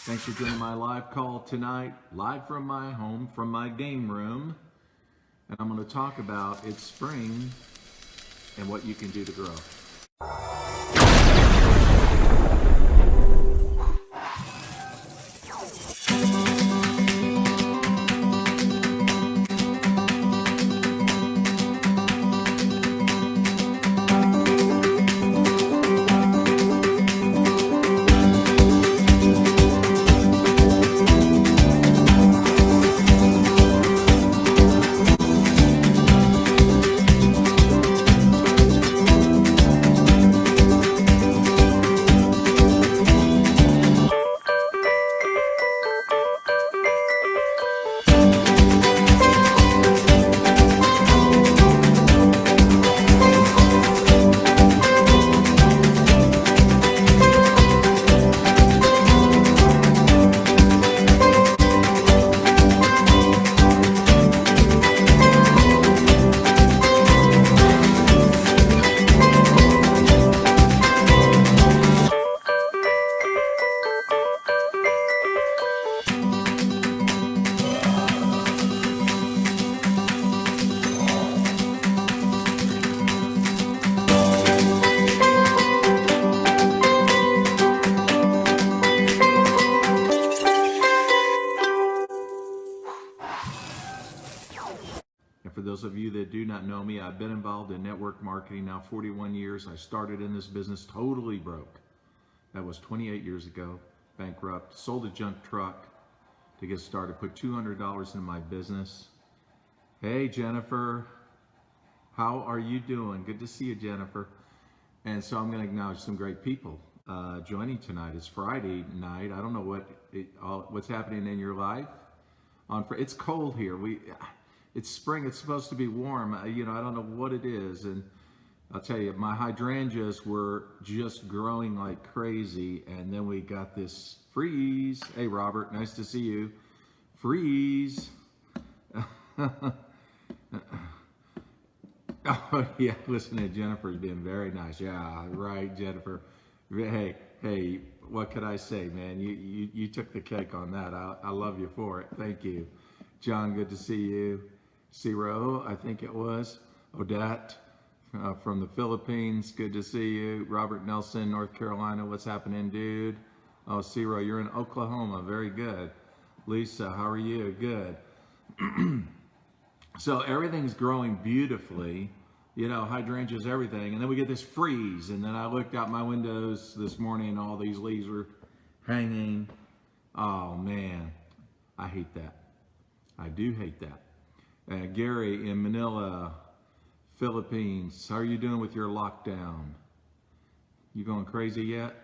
Thanks for joining my live call tonight, live from my home, from my game room. And I'm going to talk about it's spring and what you can do to grow. And for those of you that do not know me, I've been involved in network marketing now 41 years. I started in this business totally broke. That was 28 years ago, bankrupt, sold a junk truck to get started, put $200 in my business. Hey, Jennifer, how are you doing? Good to see you, Jennifer. And so I'm going to acknowledge some great people joining tonight. It's Friday night. I don't know what's happening in your life. It's cold here. It's spring. It's supposed to be warm. I don't know what it is. And I'll tell you, my hydrangeas were just growing like crazy. And then we got this freeze. Hey, Robert, nice to see you. Freeze. Oh, yeah, listen to Jennifer's being very nice. Yeah, right, Jennifer. Hey, what could I say, man? You took the cake on that. I love you for it. Thank you. John, good to see you. Ciro, I think it was. Odette from the Philippines, good to see you. Robert Nelson, North Carolina, what's happening, dude? Oh, Ciro, you're in Oklahoma, very good. Lisa, how are you? Good. So everything's growing beautifully, hydrangeas, everything. And then we get this freeze. And then I looked out my windows this morning and all these leaves were hanging. Oh, man, I hate that. I do hate that. Gary in Manila, Philippines, how are you doing with your lockdown? You going crazy yet?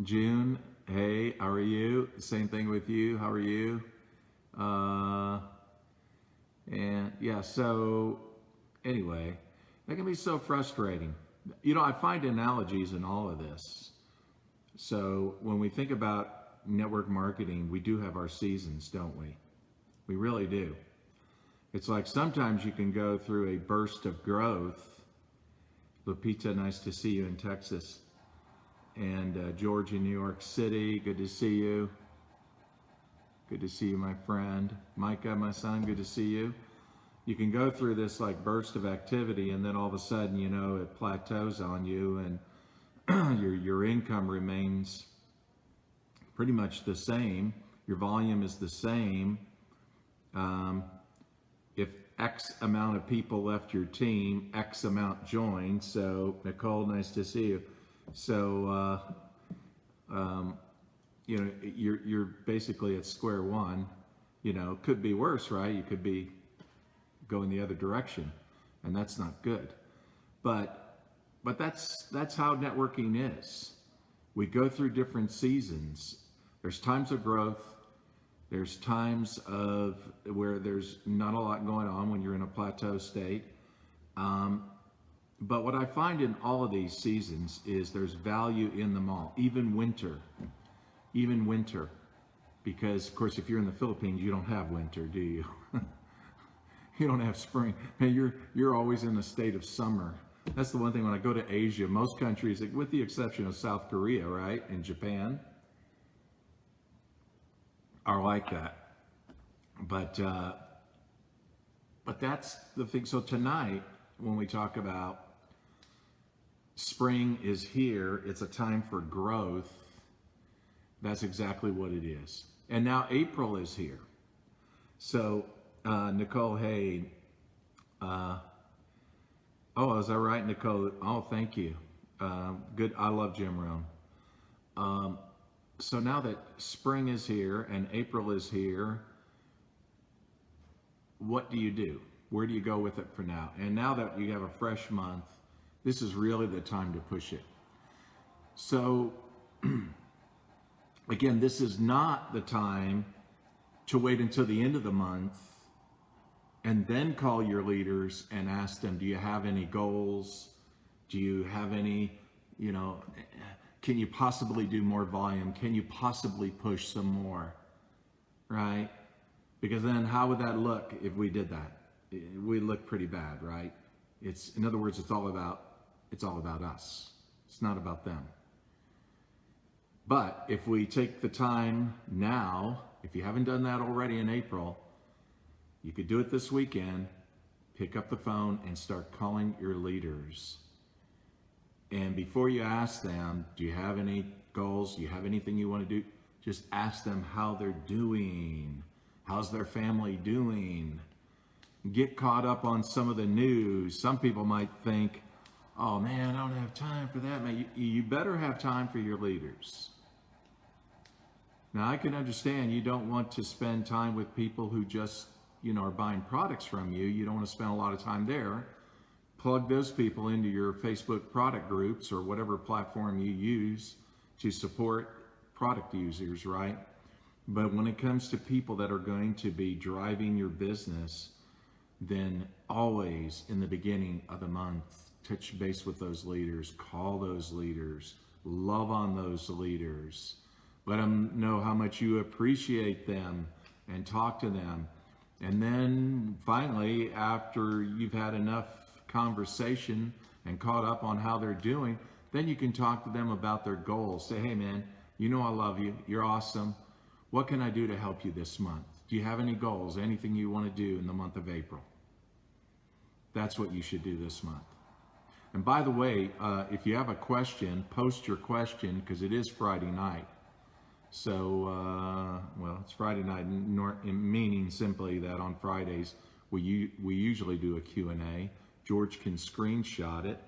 June, hey, how are you? Same thing with you. How are you? And yeah, so anyway, that can be so frustrating. I find analogies in all of this. So when we think about network marketing, we do have our seasons, don't we? We really do. It's like sometimes you can go through a burst of growth. Lupita, nice to see you in Texas. And George in New York City, good to see you. Good to see you, my friend. Micah, my son, good to see you. You can go through this like burst of activity and then all of a sudden, it plateaus on you and your income remains pretty much the same. Your volume is the same. If X amount of people left your team, X amount joined. So Nicole, nice to see you. So, you're basically at square one. Could be worse, right? You could be going the other direction, and that's not good. But that's how networking is. We go through different seasons. There's times of growth. There's times of where there's not a lot going on when you're in a plateau state. But what I find in all of these seasons is there's value in them all, even winter, because of course, if you're in the Philippines, you don't have winter, do you? You don't have spring. Man, you're always in a state of summer. That's the one thing when I go to Asia, most countries, with the exception of South Korea, right, and Japan, are like that. But that's the thing. So tonight, when we talk about spring is here, it's a time for growth. That's exactly what it is. And now April is here. So Nicole Hay, oh, is that right, Nicole? Oh, thank you. Good. I love Jim Rohn. So now that spring is here and April is here, what do you do? Where do you go with it for now? And now that you have a fresh month, this is really the time to push it. So again, this is not the time to wait until the end of the month and then call your leaders and ask them, do you have any goals? Do you have any, can you possibly do more volume? Can you possibly push some more, right? Because then how would that look if we did that? We look pretty bad, right? In other words, it's all about us. It's not about them. But if we take the time now, if you haven't done that already in April, you could do it this weekend, pick up the phone and start calling your leaders. And before you ask them, do you have any goals? Do you have anything you want to do? Just ask them how they're doing. How's their family doing? Get caught up on some of the news. Some people might think, oh man, I don't have time for that. Man, you better have time for your leaders. Now I can understand you don't want to spend time with people who just, are buying products from you. You don't want to spend a lot of time there. Plug those people into your Facebook product groups or whatever platform you use to support product users, right? But when it comes to people that are going to be driving your business, then always in the beginning of the month, touch base with those leaders, call those leaders, love on those leaders, let them know how much you appreciate them and talk to them. And then finally, after you've had enough conversation and caught up on how they're doing, then you can talk to them about their goals. Say, hey man, I love you. You're awesome. What can I do to help you this month? Do you have any goals? Anything you want to do in the month of April? That's what you should do this month. And by the way, if you have a question, post your question because it is Friday night. So, it's Friday night, meaning simply that on Fridays we usually do a Q&A. George can screenshot it,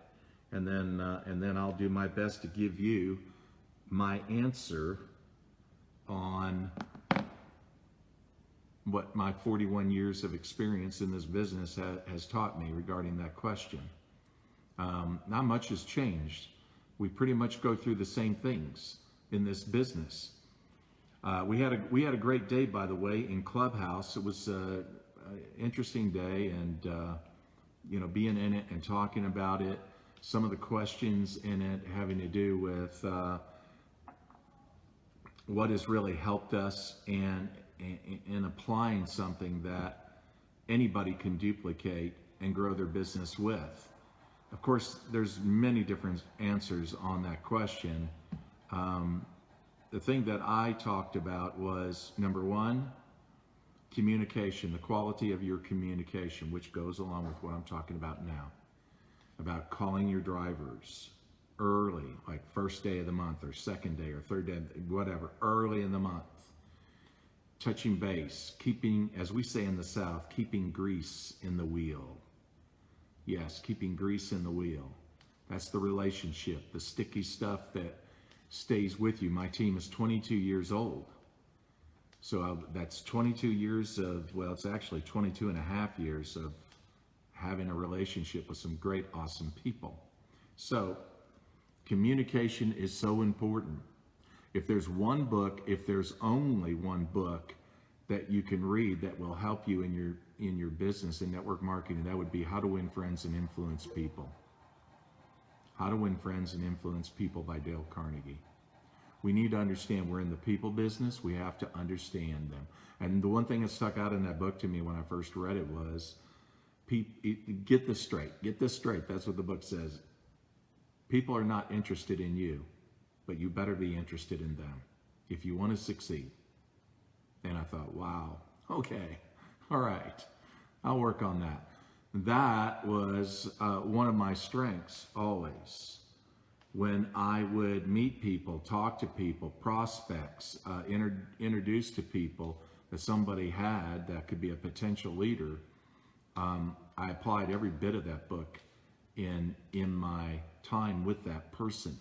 and then I'll do my best to give you my answer on what my 41 years of experience in this business has taught me regarding that question. Not much has changed. We pretty much go through the same things in this business. We had a great day, by the way, in Clubhouse. It was an interesting day, and being in it and talking about it. Some of the questions in it having to do with what has really helped us and in applying something that anybody can duplicate and grow their business with. Of course, there's many different answers on that question. The thing that I talked about was, number one, communication, the quality of your communication, which goes along with what I'm talking about now, about calling your drivers early, like first day of the month or second day or third day, whatever, early in the month. Touching base, keeping, as we say in the South, keeping grease in the wheel. Yes, keeping grease in the wheel. That's the relationship, the sticky stuff that stays with you. My team is 22 years old. So that's 22 years of, it's actually 22 and a half years of having a relationship with some great, awesome people. So communication is so important. If there's one book, if there's only one book that you can read that will help you in your business and network marketing, that would be How to Win Friends and Influence People. How to Win Friends and Influence People by Dale Carnegie. We need to understand we're in the people business. We have to understand them. And the one thing that stuck out in that book to me when I first read it was, get this straight. Get this straight. That's what the book says. People are not interested in you, but you better be interested in them if you want to succeed. And I thought, wow, okay, all right, I'll work on that. That was one of my strengths always. When I would meet people, talk to people, prospects, introduce to people that somebody had that could be a potential leader, I applied every bit of that book in my time with that person.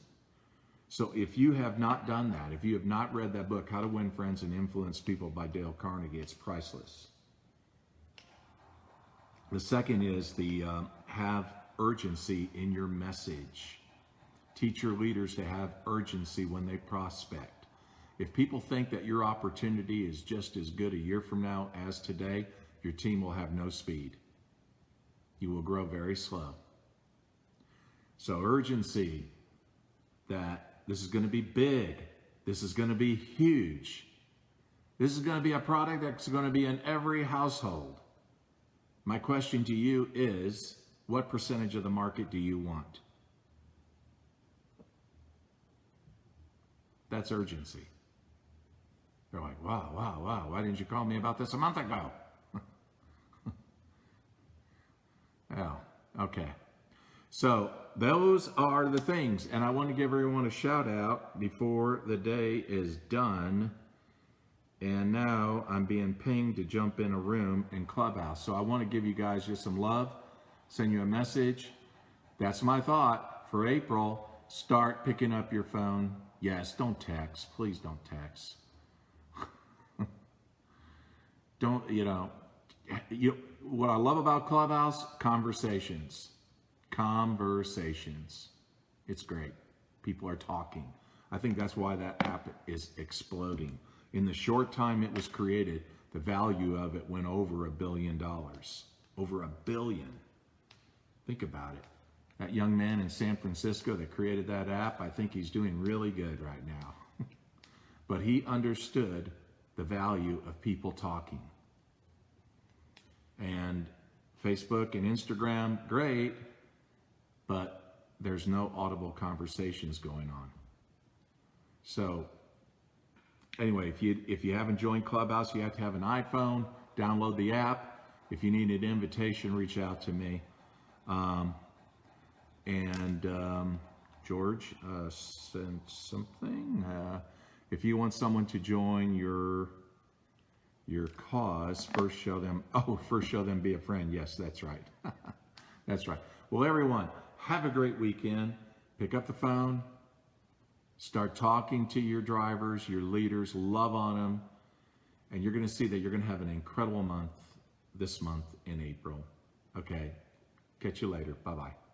So if you have not done that, if you have not read that book, How to Win Friends and Influence People by Dale Carnegie, it's priceless. The second is the have urgency in your message. Teach your leaders to have urgency when they prospect. If people think that your opportunity is just as good a year from now as today, your team will have no speed. You will grow very slow. So urgency, that this is going to be big. This is going to be huge. This is going to be a product that's going to be in every household. My question to you is, what percentage of the market do you want? That's urgency. They're like, wow, why didn't you call me about this a month ago? Well, okay. So those are the things. And I want to give everyone a shout out before the day is done. And now I'm being pinged to jump in a room in Clubhouse. So I want to give you guys just some love, send you a message. That's my thought for April. Start picking up your phone. Yes, don't text. Please don't text. Don't, what I love about Clubhouse, conversations. Conversations. It's great. People are talking. I think that's why that app is exploding. In the short time it was created, the value of it went over $1 billion. Over $1 billion. Think about it. That young man in San Francisco that created that app, I think he's doing really good right now. But he understood the value of people talking. And Facebook and Instagram, great, but there's no audible conversations going on. So anyway, if you haven't joined Clubhouse, you have to have an iPhone, download the app. If you need an invitation, reach out to me. George sent something. If you want someone to join your cause, first show them be a friend. Yes, that's right. That's right. Well, everyone, have a great weekend. Pick up the phone. Start talking to your drivers, your leaders, love on them. And you're going to see that you're going to have an incredible month this month in April. Okay. Catch you later. Bye-bye.